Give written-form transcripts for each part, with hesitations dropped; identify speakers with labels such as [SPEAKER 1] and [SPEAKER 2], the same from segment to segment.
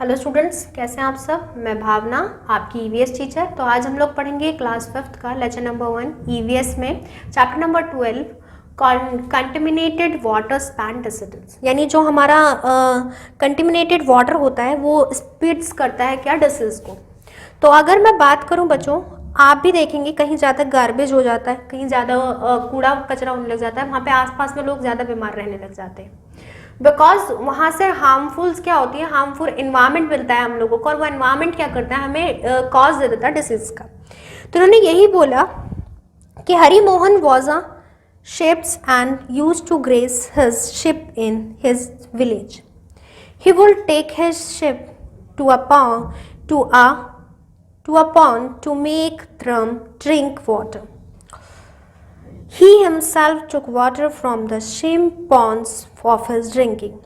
[SPEAKER 1] Hello students, कैसे हैं आप सब। मैं भावना, आपकी ईवीएस टीचर। तो आज हम लोग पढ़ेंगे क्लास 5th का लेक्चर नंबर 1 ईवीएस में chapter number 12 contaminated water span डिसीडेंस। यानी जो हमारा कंटेमिनेटेड वाटर होता है वो स्प्लिट्स करता है क्या, डिसीज को। तो अगर मैं बात करूं बच्चों, आप भी देखेंगे कहीं ज़्यादा गार्बेज हो जाता है, कहीं ज़्यादा कूड़ा कचरा होने लग जाता है, वहाँ पे आसपास में लोग ज़्यादा बीमार रहने लग जाते हैं। बिकॉज वहाँ से हार्मफुल्स क्या होती है, हार्मफुल इन्वायरमेंट मिलता है हम लोगों को, और वो इन्वायरमेंट क्या करता है, हमें कॉज दे देता है डिसीज का। तो उन्होंने यही बोला कि Hari Mohan was a ships and used to graze his ship in his village. He would take his ship to a pond to make them drink water. He himself took water from the same ponds of his drinking.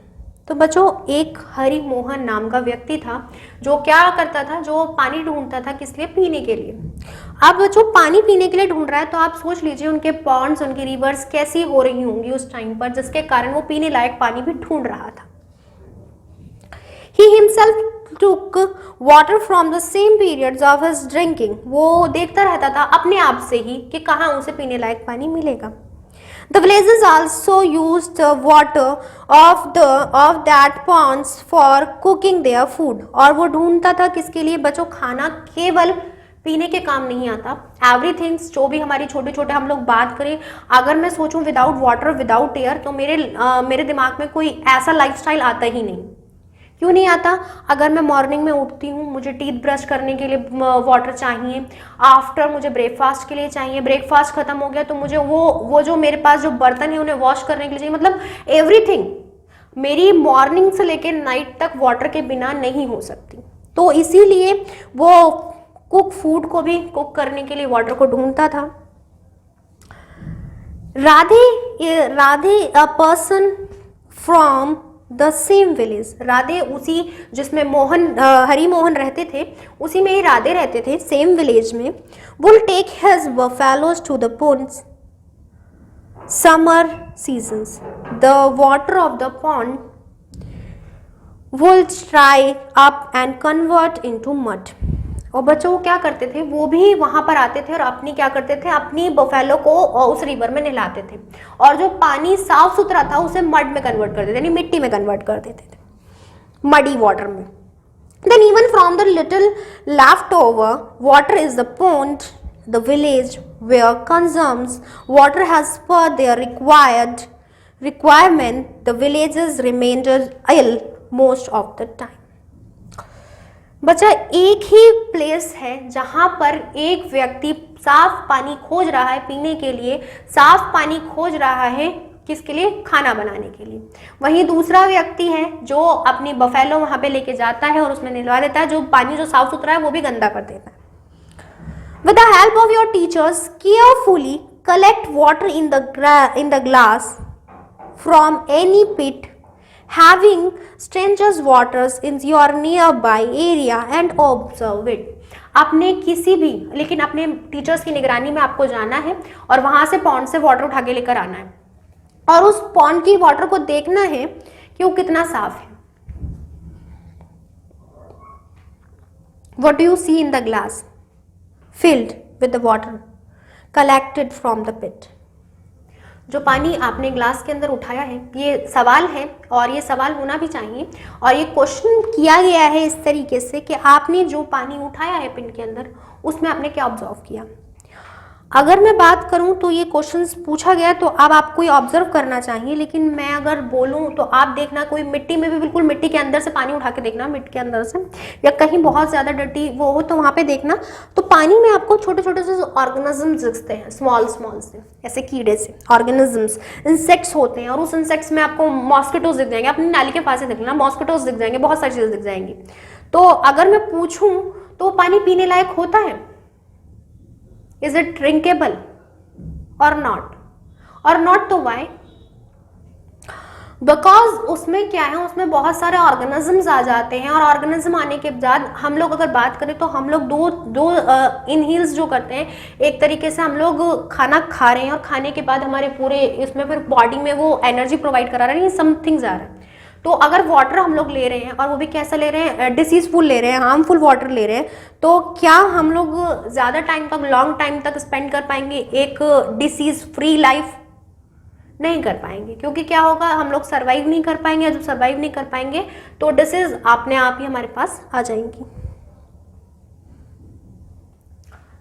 [SPEAKER 1] तो बच्चों, एक हरि मोहन नाम का व्यक्ति था जो क्या करता था, जो पानी ढूंढता था, किस लिए, पीने के लिए। अब बच्चों पानी पीने के लिए ढूंढ रहा है, तो आप सोच लीजिए उनके पॉन्ड्स, उनकी रिवर्स कैसी हो रही होंगी उस टाइम पर, जिसके कारण वो पीने लायक पानी भी ढूंढ रहा था। He himself took water from the same periods of his drinking. वो देखता रहता था अपने आप से ही कि कहाँ उसे पीने लायक पानी मिलेगा। The villagers also used the water of that ponds for cooking their food. और वो ढूंढता था किसके लिए बच्चों, खाना केवल पीने के काम नहीं आता। एवरीथिंग्स, जो भी हमारी छोटे छोटे हम लोग बात करें, अगर मैं सोचूं विदाउट वाटर विदाउट एयर, तो मेरे दिमाग में कोई ऐसा लाइफस्टाइल आता ही नहीं। क्यों नहीं आता? अगर मैं मॉर्निंग में उठती हूँ, मुझे टीथ ब्रश करने के लिए वाटर चाहिए, आफ्टर मुझे ब्रेकफास्ट के लिए चाहिए, ब्रेकफास्ट खत्म हो गया तो मुझे वो जो मेरे पास जो बर्तन है उन्हें वॉश करने के लिए चाहिए। मतलब एवरीथिंग मेरी मॉर्निंग से लेकर नाइट तक वाटर के बिना नहीं हो सकती। तो इसीलिए वो कुक फूड को भी कुक करने के लिए वाटर को ढूंढता था। Radhe a person from the same village. Radhe उसी जिसमें हरि मोहन रहते थे, उसी में ही राधे रहते थे, सेम विलेज में। Will take his buffaloes to the ponds summer seasons. The water of the pond will dry up and convert into mud. और बच्चों वो क्या करते थे, वो भी वहां पर आते थे और अपनी क्या करते थे, अपनी बफेलो को उस रिवर में नहलाते थे, और जो पानी साफ सुथरा था उसे मड में कन्वर्ट कर देते, यानी मिट्टी में कन्वर्ट कर देते थे, मडी वाटर में। Then even from the little left over water is the pond, the village where consumes water has per their requirement, the villages remained ill most of the time. बच्चा, एक ही place है जहां पर एक व्यक्ति साफ पानी खोज रहा है पीने के लिए, साफ पानी खोज रहा है किसके लिए, खाना बनाने के लिए। वहीं दूसरा व्यक्ति है जो अपनी बफेलो वहां पे लेके जाता है और उसमें निलवा देता है, जो पानी जो साफ सुथरा है वो भी गंदा कर देता है। With the help of your teachers, carefully collect water in the glass from any pit having strangers waters in your nearby area and observe it. आपने किसी भी, लेकिन अपने टीचर्स की निगरानी में आपको जाना है और वहां से पॉन्ड से वाटर उठा के लेकर आना है, और उस पॉन्ड की वाटर को देखना है कि वो कितना साफ है। What do you see in the glass? Filled with the water collected from the pit. जो पानी आपने ग्लास के अंदर उठाया है, ये सवाल है और ये सवाल होना भी चाहिए, और ये क्वेश्चन किया गया है इस तरीके से कि आपने जो पानी उठाया है पिन के अंदर, उसमें आपने क्या ऑब्जर्व किया। अगर मैं बात करूं तो ये क्वेश्चंस पूछा गया, तो अब आपको ये ऑब्जर्व करना चाहिए, लेकिन मैं अगर बोलूं तो आप देखना, कोई मिट्टी में भी, बिल्कुल मिट्टी के अंदर से पानी उठा के देखना, मिट्टी के अंदर से, या कहीं बहुत ज़्यादा डर्टी वो हो तो वहाँ पे देखना, तो पानी में आपको छोटे छोटे से ऑर्गेनिजम्स दिखते हैं, स्मॉल से, ऐसे कीड़े से ऑर्गेनिजम्स, इंसेक्ट्स होते हैं, और उस इंसेक्ट्स में आपको मॉस्किटोज दिख जाएंगे, अपनी नाली के पास ही देख लेना, मॉस्किटोज दिख जाएंगे, बहुत सारी चीज़ें दिख जाएंगी। तो अगर मैं पूछूँ तो पानी पीने लायक होता है, इज इट ड्रिंकेबल और नॉट? तो वाई? बिकॉज उसमें क्या है, उसमें बहुत सारे ऑर्गेनिजम्स आ जाते हैं, और ऑर्गेनिज्म आने के बाद हम लोग अगर बात करें तो हम लोग दो इनहेल्स जो करते हैं, एक तरीके से हम लोग खाना खा रहे हैं और खाने के बाद हमारे पूरे इसमें फिर बॉडी में वो एनर्जी प्रोवाइड करा रहे हैं, समथिंग्स आ रहा है, तो अगर वाटर हम लोग ले रहे हैं और वो भी कैसा ले रहे हैं, डिसीजफुल ले रहे हैं, हार्मफुल वाटर ले रहे हैं, तो क्या हम लोग ज़्यादा टाइम तक, लॉन्ग टाइम तक स्पेंड कर पाएंगे एक डिसीज फ्री लाइफ? नहीं कर पाएंगे, क्योंकि क्या होगा, हम लोग सर्वाइव नहीं कर पाएंगे। जब सर्वाइव नहीं कर पाएंगे तो डिसीज अपने आप ही हमारे पास आ जाएंगी।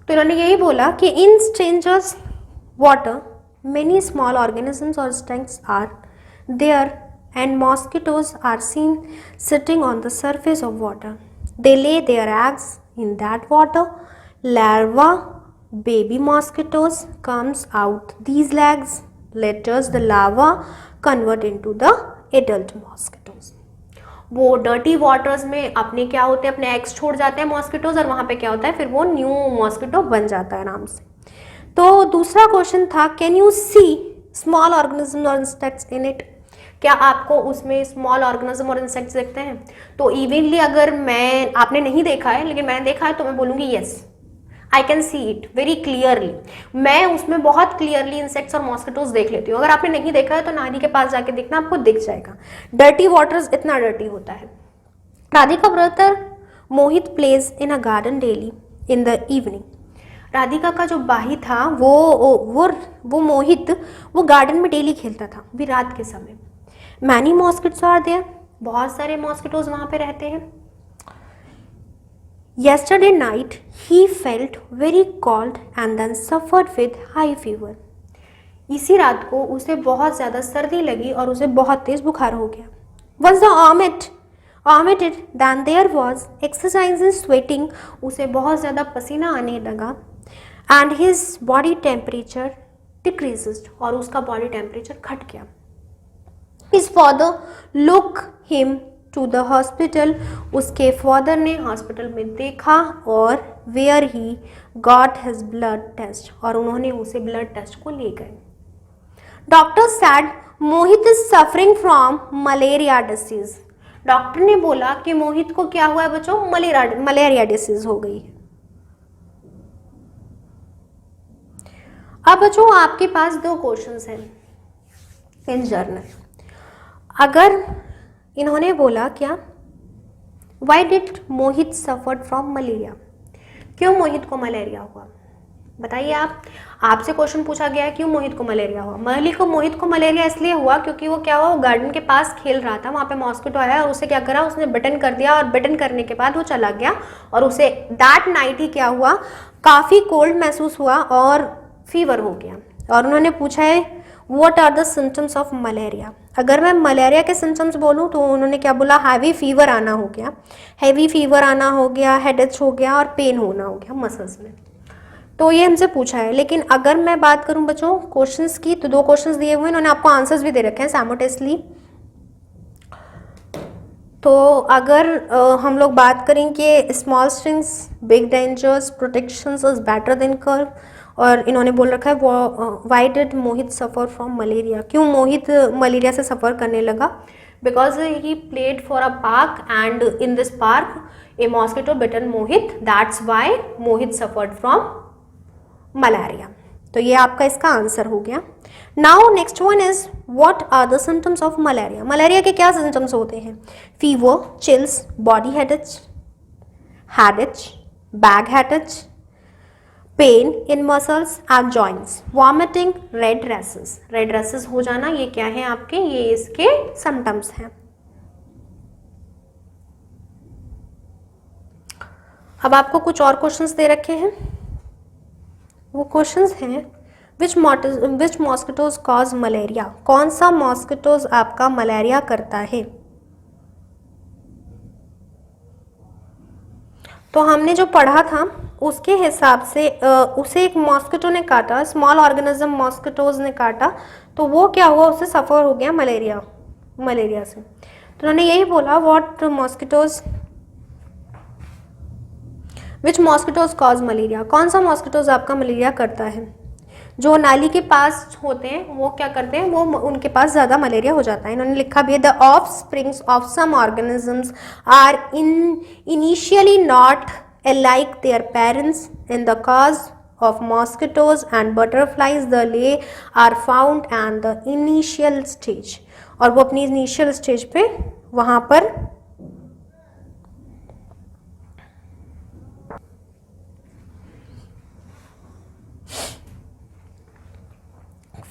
[SPEAKER 1] तो इन्होंने यही बोला कि in strangers water many small organisms और स्टैंक्स are there and mosquitoes are seen sitting on the surface of water. They lay their eggs in that water. Larva baby mosquitoes comes out these eggs. Later the larva convert into the adult mosquitoes. वो dirty waters में अपने क्या होते हैं, अपने eggs छोड़ जाते हैं मॉस्किटोज, और वहाँ पे क्या होता है, फिर वो न्यू मॉस्किटो बन जाता है आराम से। तो दूसरा क्वेश्चन था, can you see small organism और इंसेक्ट्स इन इट? क्या आपको उसमें स्मॉल ऑर्गेनिज्म और इंसेक्ट्स दिखते हैं? तो इवनली अगर आपने नहीं देखा है लेकिन मैंने देखा है तो मैं बोलूँगी yes, I can see it very clearly. मैं उसमें बहुत क्लियरली इंसेक्ट्स और मॉस्किटोज देख लेती हूँ। अगर आपने नहीं देखा है तो नानी के पास जाके देखना, आपको दिख जाएगा। डर्टी वाटर्स इतना डर्टी होता है। Radhika brother Mohit plays in a garden daily in the evening. Radhika का जो भाई था वो मोहित, वो गार्डन में डेली खेलता था, भी रात के समय। मैनी मॉस्किटोज आर देयर, बहुत सारे मॉस्किटोज वहाँ पे रहते हैं। Yesterday night he felt very cold and then suffered with high fever. इसी रात को उसे बहुत ज़्यादा सर्दी लगी और उसे बहुत तेज बुखार हो गया। Was the vomited then there was exercise and sweating, उसे बहुत ज़्यादा पसीना आने लगा। And his body temperature decreased, और उसका बॉडी टेम्परेचर घट गया। His father look him to the hospital, उसके फादर ने हॉस्पिटल में देखा और where he got his blood test, और उन्होंने उसे ब्लड टेस्ट को ले गए। Doctor said Mohit is suffering from malaria disease. Doctor ने बोला कि मोहित को क्या हुआ है बच्चों, मलेरिया डिसीज हो गई है। अब बच्चों आपके पास दो क्वेश्चंस हैं इन जर्नल। अगर इन्होंने बोला क्या, why did Mohit suffered from malaria, क्यों मोहित को मलेरिया हुआ, बताइए आप। आपसे क्वेश्चन पूछा गया है क्यों मोहित को मलेरिया हुआ। मोहित को मलेरिया इसलिए हुआ क्योंकि वो क्या हुआ, वो गार्डन के पास खेल रहा था, वहाँ पे मॉस्किटो आया और उसे क्या करा, उसने बटन कर दिया, और बटन करने के बाद वो चला गया और उसे दैट नाइट ही क्या हुआ, काफ़ी कोल्ड महसूस हुआ और फीवर हो गया। और उन्होंने पूछा है what are the symptoms of malaria. अगर मैं मलेरिया के सिम्टम्स बोलूँ तो उन्होंने क्या बोला, हैवी फीवर आना हो गया, हैवी फीवर आना हो गया, हेडेच हो गया और पेन होना हो गया मसल्स में। तो ये हमसे पूछा है। लेकिन अगर मैं बात करूं बच्चों क्वेश्चंस की, तो दो क्वेश्चंस दिए हुए हैं, इन्होंने आपको आंसर्स भी दे रखे हैं साइमल्टेनियसली। तो अगर हम लोग बात करें कि small strings big dangers protections is better than curve, और इन्होंने बोल रखा है why did Mohit suffer from malaria, क्यों मोहित मलेरिया से सफ़र करने लगा, because he played for a park and in this park a mosquito bitten Mohit, that's why Mohit suffered from malaria. तो ये आपका इसका आंसर हो गया। Now next one is what are the symptoms of malaria. Malaria के क्या सिम्टम्स होते हैं, fever, chills, body headache, back headache, pain in muscles and joints, vomiting, red rashes हो जाना, ये क्या है आपके, ये इसके सिम्टम्स हैं। अब आपको कुछ और क्वेश्चंस दे रखे हैं, वो क्वेश्चंस हैं विच मॉस्किटोज कॉज मलेरिया, कौन सा मॉस्किटोज आपका मलेरिया करता है। तो हमने जो पढ़ा था उसके हिसाब से उसे एक मॉस्किटो ने काटा, स्मॉल ऑर्गेनिज्म मॉस्किटोज ने काटा, तो वो क्या हुआ, उसे सफ़र हो गया मलेरिया से। तो उन्होंने यही बोला विच मॉस्किटोज कॉज मलेरिया, कौन सा मॉस्किटोज आपका मलेरिया करता है। जो नाली के पास होते हैं वो क्या करते हैं, वो उनके पास ज़्यादा मलेरिया हो जाता है। इन्होंने लिखा भी है the offsprings of some organisms are initially not alike their parents. In the cause of mosquitoes and butterflies, the lay are found at the initial stage, और वो अपनी इनिशियल स्टेज पे वहां पर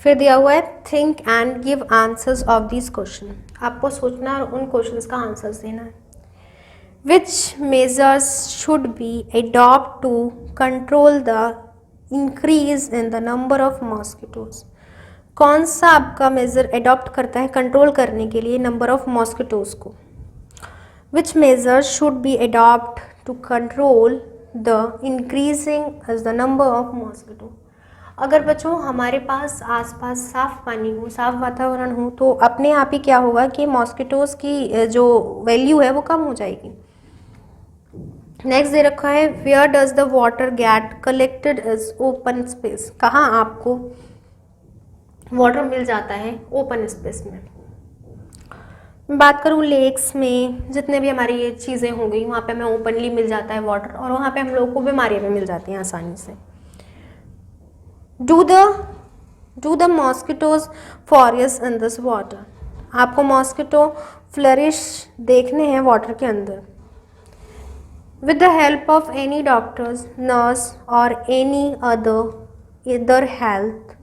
[SPEAKER 1] फिर दिया हुआ है think and give answers of this question. आपको सोचना और उन क्वेश्चंस का आंसर्स देना है। Which measures should be adopt to control the increase in the number of mosquitoes. कौन सा आपका मेजर अडॉप्ट करता है कंट्रोल करने के लिए नंबर ऑफ मॉस्किटोज को। Which measures should be adopt to control the increasing is the number of mosquito. अगर बच्चों हमारे पास आसपास साफ पानी हो, साफ वातावरण हो, तो अपने आप ही क्या होगा कि मॉस्किटोज की जो वैल्यू है वो कम हो जाएगी। नेक्स्ट दे रखा है where does the water get collected is open space. कहाँ आपको वाटर मिल जाता है ओपन स्पेस में। बात करूँ लेक्स में, जितने भी हमारी ये चीज़ें हो गई वहाँ पे हमें ओपनली मिल जाता है वाटर, और वहाँ पे हम लोगों को बीमारियाँ भी मिल जाती हैं आसानी से। Do the mosquitoes flourish in this water. आपको मॉस्किटो फ्लरिश देखने हैं वाटर के अंदर। With the help of any doctors, nurse और any other health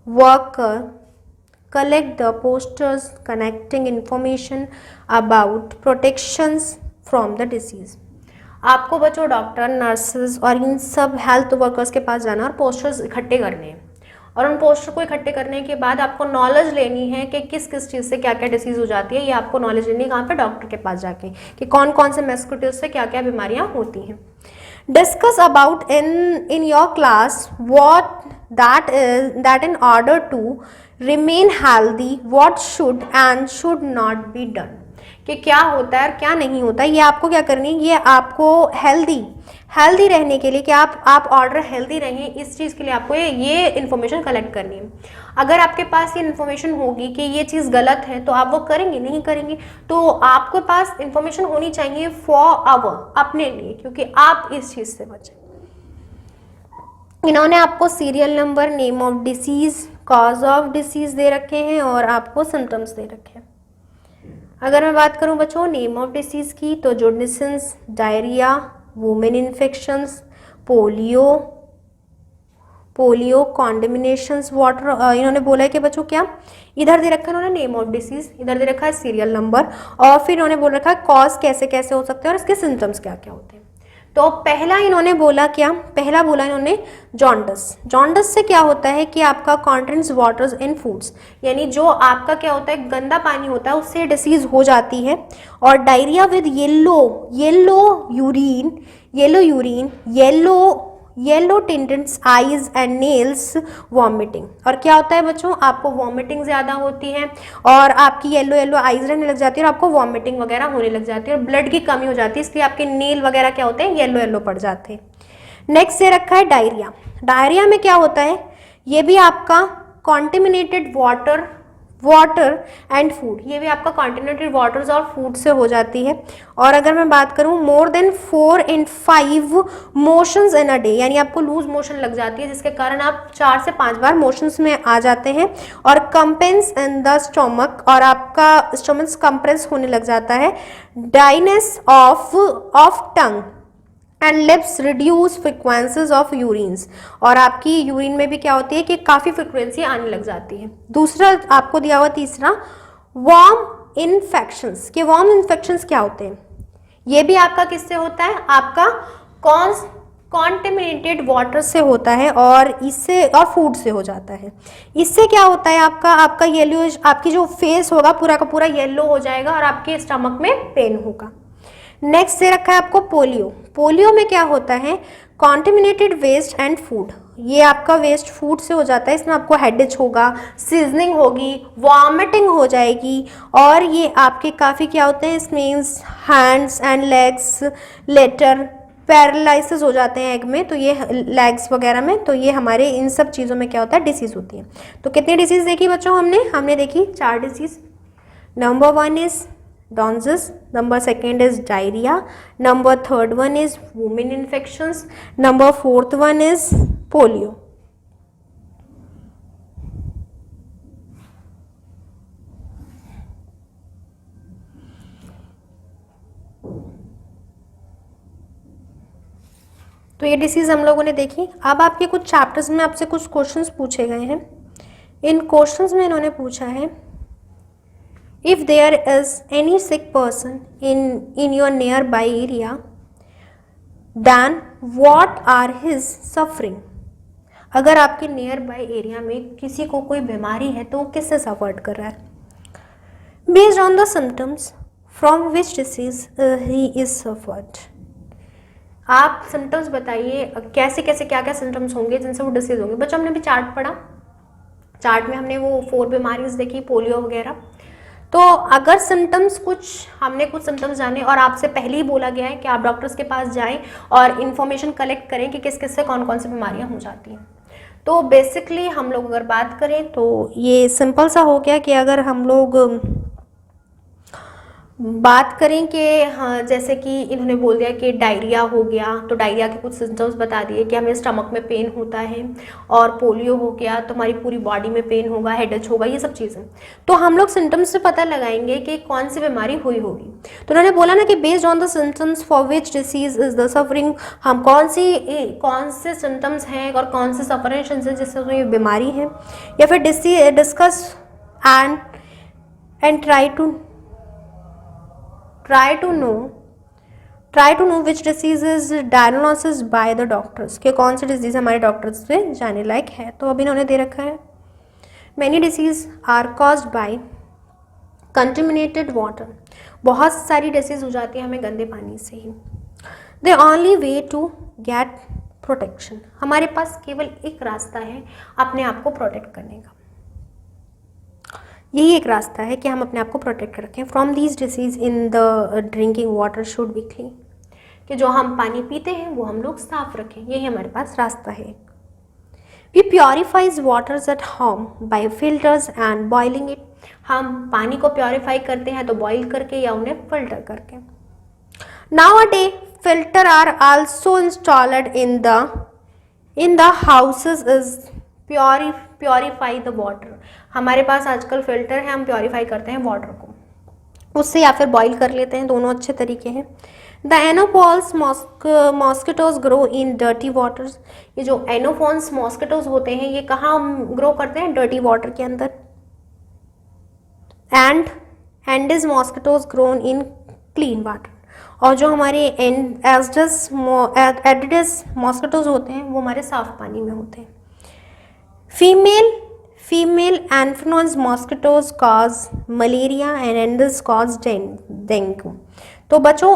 [SPEAKER 1] worker, collect the posters connecting information about protections from the disease। आपको बच्चों doctor, nurses और इन सब हेल्थ वर्कर्स के पास जाना और पोस्टर्स इकट्ठे करने हैं, और उन पोस्टर को इकट्ठे करने के बाद आपको नॉलेज लेनी है कि किस किस चीज़ से क्या क्या डिसीज़ हो जाती है। ये आपको नॉलेज लेनी है कहाँ पे, डॉक्टर के पास जाके, कि कौन कौन से मॉस्किटोज से क्या क्या बीमारियाँ होती हैं। Discuss about in your class what that in order to remain healthy what should and should not be done। कि क्या होता है और क्या नहीं होता है, ये आपको क्या करनी है, ये आपको हेल्दी रहने के लिए, कि आप ऑर्डर हेल्दी रहें, इस चीज़ के लिए आपको ये इन्फॉर्मेशन कलेक्ट करनी है। अगर आपके पास ये इन्फॉर्मेशन होगी कि ये चीज़ गलत है तो आप वो करेंगे नहीं करेंगे, तो आपके पास इन्फॉर्मेशन होनी चाहिए फॉर अपने लिए, क्योंकि आप इस चीज़ से बचें। इन्होंने आपको serial number, name of disease, cause of disease दे रखे हैं और आपको सिम्टम्स दे रखे हैं। अगर मैं बात करूं बच्चों नेम ऑफ डिसीज़ की, तो jaundice, diarrhoea, worm infections, polio contaminations, water. इन्होंने बोला है कि बच्चों क्या इधर दे रखा है इन्होंने नेम ऑफ डिसीज़, इधर दे रखा है सीरियल नंबर, और फिर इन्होंने बोल रखा है कॉज कैसे कैसे हो सकते हैं और इसके सिम्टम्स क्या क्या होते हैं। तो पहला इन्होंने बोला क्या, पहला बोला इन्होंने जॉन्डिस से क्या होता है कि आपका कंटेंट्स वाटर्स इन फूड्स, यानी जो आपका क्या होता है गंदा पानी होता है उससे डिसीज हो जाती है। और diarrhoea with yellow urine, yellow tinted eyes and nails, vomiting. और क्या होता है बच्चों, आपको वॉमिटिंग ज़्यादा होती है और आपकी येलो आईज रहने लग जाती है और आपको वॉमिटिंग वगैरह होने लग जाती है और ब्लड की कमी हो जाती है, इसलिए आपके नेल वगैरह क्या होते हैं येलो पड़ जाते हैं। नेक्स्ट से रखा है डायरिया में क्या होता है, ये भी आपका कॉन्टेमिनेटेड वाटर एंड फूड, ये भी आपका कॉन्टिनेंटल वाटर्स और फूड से हो जाती है। और अगर मैं बात करूं more than 4 and 5 motions in a day, यानी आपको लूज मोशन लग जाती है जिसके कारण आप 4 से 5 बार मोशंस में आ जाते हैं। और कंपेंस इन द स्टोमक, और आपका स्टोमक कंप्रेस होने लग जाता है। Dryness of tongue and lips, reduce frequencies of urines, और आपकी यूरिन में भी क्या होती है कि काफ़ी फ्रिक्वेंसी आने लग जाती है। दूसरा आपको दिया हुआ तीसरा वार्म इन्फेक्शंस, के वार्म इन्फेक्शंस क्या होते हैं, ये भी आपका किससे होता है, आपका कॉन्टेमिनेटेड वाटर से होता है और इससे और फूड से हो जाता है। इससे क्या होता है आपका येलो, आपकी जो फेस होगा पूरा का पूरा येलो हो जाएगा और आपके स्टमक में पेन होगा। नेक्स्ट से रखा है आपको पोलियो में क्या होता है, कॉन्टेमिनेटेड वेस्ट एंड फूड, ये आपका वेस्ट फूड से हो जाता है, इसमें आपको हेडेच होगा, सीजनिंग होगी, वॉमिटिंग हो जाएगी, और ये आपके काफ़ी क्या होते हैं, means hands and legs later paralysis हो जाते हैं एग में, तो ये लेग्स वगैरह में, तो ये हमारे इन सब चीज़ों में क्या होता है डिसीज़ होती है। तो कितनी डिसीज़ देखी बच्चों हमने देखी 4 disease. Number 1 is Donzus, number 2 is diarrhea, number 3 is women infections, number 4 is polio। तो ये डिसीज़ हम लोगों ने देखी। अब आपके कुछ चैप्टर्स में आपसे कुछ क्वेश्चंस पूछे गए हैं। इन क्वेश्चंस में इन्होंने पूछा है, if there is any sick person in your near by area then what are his suffering. अगर आपके नियर बाई एरिया में किसी को कोई बीमारी है तो वो किससे सफर कर रहा है। Based on the symptoms from which disease he is suffered. आप सिम्टम्स बताइए, कैसे कैसे क्या क्या सिम्टम्स होंगे जिनसे वो डिसीज होंगे। बच्चों हमने भी चार्ट पढ़ा, चार्ट में हमने वो 4 बीमारीज देखी, पोलियो वगैरह। तो अगर सिम्टम्स हमने कुछ सिम्टम्स जाने और आपसे पहले ही बोला गया है कि आप डॉक्टर्स के पास जाएं और इन्फॉर्मेशन कलेक्ट करें कि किस किस से कौन कौन सी बीमारियां हो जाती हैं। तो बेसिकली हम लोग अगर बात करें तो ये सिंपल सा हो गया कि अगर हम लोग बात करें कि हाँ, जैसे कि इन्होंने बोल दिया कि डायरिया हो गया, तो डायरिया के कुछ सिम्टम्स बता दिए कि हमें स्टमक में पेन होता है, और पोलियो हो गया तो हमारी पूरी बॉडी में पेन होगा, हेडेच होगा, ये सब चीज़ें। तो हम लोग सिम्टम्स से पता लगाएंगे कि कौन सी बीमारी हुई होगी। तो उन्होंने बोला ना कि based on the symptoms for which disease is the suffering, हम कौन से सिम्टम्स हैं और कौन से सफरेशन हैं जिससे ये बीमारी है, या फिर discuss and try to know which disease is diagnosis by the doctors, कि कौन सी डिजीज़ हमारे डॉक्टर्स से जाने लायक है। तो अभी इन्होंने दे रखा है, many disease are caused by contaminated water. बहुत सारी डिसीज हो जाती है हमें गंदे पानी से ही। The only way to get protection, हमारे पास केवल एक रास्ता है अपने आप को प्रोटेक्ट करने का। यही एक रास्ता है कि हम अपने आप को प्रोटेक्ट रखें from these disease in the drinking water should be clean, कि जो हम पानी पीते हैं वो हम लोग साफ रखें, यही हमारे पास रास्ता है। We purifies waters at home by filters and boiling it. हम पानी को प्योरीफाई करते हैं तो बॉइल करके या उन्हें फिल्टर करके। Nowadays filter are also installed in the houses is purify the water. हमारे पास आजकल फिल्टर है, हम प्योरीफाई करते हैं वाटर को उससे, या फिर बॉईल कर लेते हैं, दोनों अच्छे तरीके हैं। The Anopheles mosquitoes grow in dirty waters. ये जो एनोफॉन्स मॉस्किटोज होते हैं ये कहाँ ग्रो करते हैं, डर्टी वाटर के अंदर। And Andes mosquitoes grown in clean water. और जो हमारे एडिडिस मॉस्किटोज होते हैं वो हमारे साफ पानी में होते हैं। Female anopheles mosquitoes cause malaria and Aedes cause dengue। तो बच्चों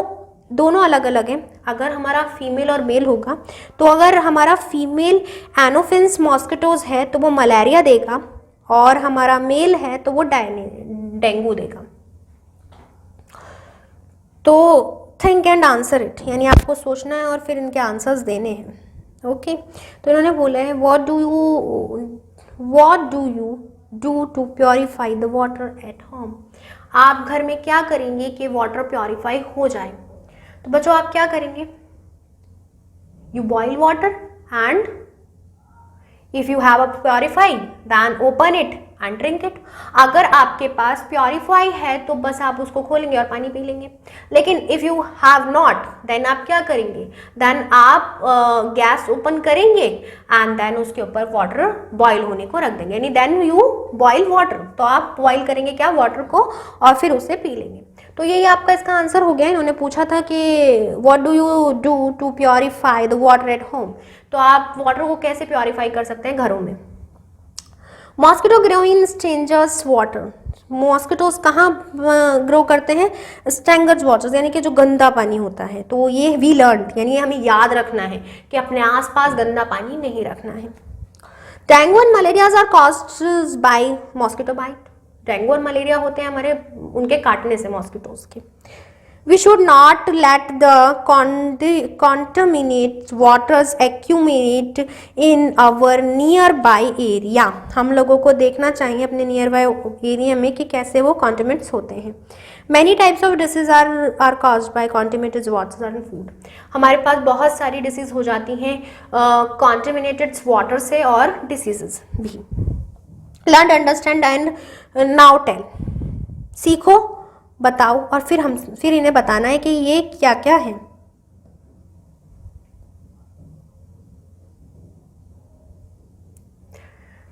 [SPEAKER 1] दोनों अलग अलग हैं। अगर हमारा फीमेल और मेल होगा तो अगर हमारा फीमेल एनोफिन्स मॉस्किटोज है तो वो मलेरिया देगा, और हमारा मेल है तो वो डेंगू देगा। तो थिंक एंड आंसर इट, यानी आपको सोचना है और फिर इनके आंसर्स देने हैं। ओके तो इन्होंने बोला है what do you do to purify the water at home। आप घर में क्या करेंगे कि वाटर प्योरीफाई हो जाए। तो बच्चों आप क्या करेंगे, you boil water and if you have a purify then open it and drink it। अगर आपके पास प्योरीफाई है तो बस आप उसको खोलेंगे और पानी पी लेंगे, लेकिन if you have not then आप क्या करेंगे, देन आप गैस ओपन करेंगे एंड देन उसके ऊपर वाटर बॉईल होने को रख देंगे, यानी देन यू बॉईल वाटर। तो आप बॉईल करेंगे क्या, वाटर को, और फिर उसे पी लेंगे। तो यही आपका इसका आंसर हो गया। इन्होंने पूछा था कि what do you do to purify the water at home. तो आप वाटर को कैसे प्योरीफाई कर सकते हैं घरों में। Mosquito grow in strangers water. Mosquitoes कहाँ ग्रो करते हैं, स्ट्रेंजर्स वाटर, यानी कि जो गंदा पानी होता है। तो ये वी लर्न, यानी हमें याद रखना है कि अपने आसपास गंदा पानी नहीं रखना है। Dengue and malaria are caused by mosquito bite. Dengue और मलेरिया होते हैं हमारे उनके काटने से, मॉस्किटोज के। We should not let the contaminated waters accumulate in our nearby area। हम लोगों को देखना चाहिए अपने नियर बाय एरिया में कि कैसे वो contaminates होते हैं। Many types of diseases are caused by contaminated waters and food। हमारे पास बहुत सारी डिसीज हो जाती हैं contaminated water से, और diseases भी। Learn, understand and now tell। सीखो, बताओ, और फिर इन्हें बताना है कि ये क्या क्या है।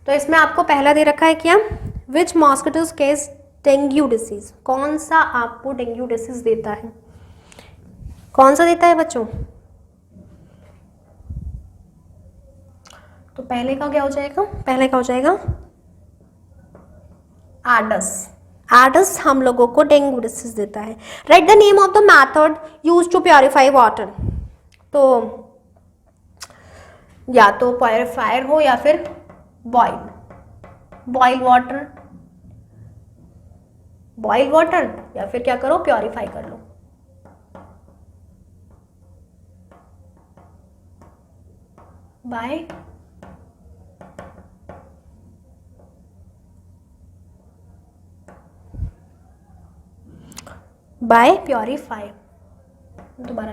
[SPEAKER 1] तो इसमें आपको पहला दे रखा है क्या, विच मॉस्किटोज केस डेंगू डिसीज, कौन सा आपको डेंगू डिसीज देता है, कौन सा देता है बच्चों। तो पहले का क्या हो जाएगा, पहले का हो जाएगा एडस, एडस हम लोगों को डेंगू डिसीज देता है। Write the name of the method use to purify water, तो या तो प्योरीफायर हो या फिर बॉइल वाटर या फिर क्या करो, प्योरीफाई कर लो। बाय प्योरीफाई, दोबारा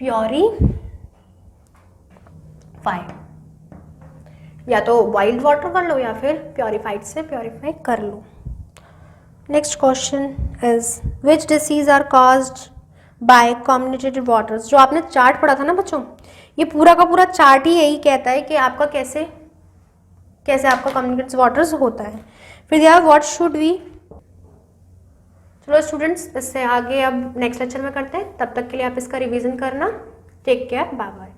[SPEAKER 1] प्योरीफाई, या तो बॉइल्ड वाटर कर लो या फिर प्योरीफाइड से प्योरीफाई कर लो। Next question is which disease are caused by communicated waters. जो आपने चार्ट पढ़ा था ना बच्चों, ये पूरा का पूरा चार्ट ही यही कहता है कि आपका कैसे कैसे आपका कम्युनिकेटेड वाटर्स होता है। फिर यार व्हाट शुड वी, चलो स्टूडेंट्स इससे आगे अब नेक्स्ट लेक्चर में करते हैं, तब तक के लिए आप इसका रिवीजन करना। Take care, bye bye.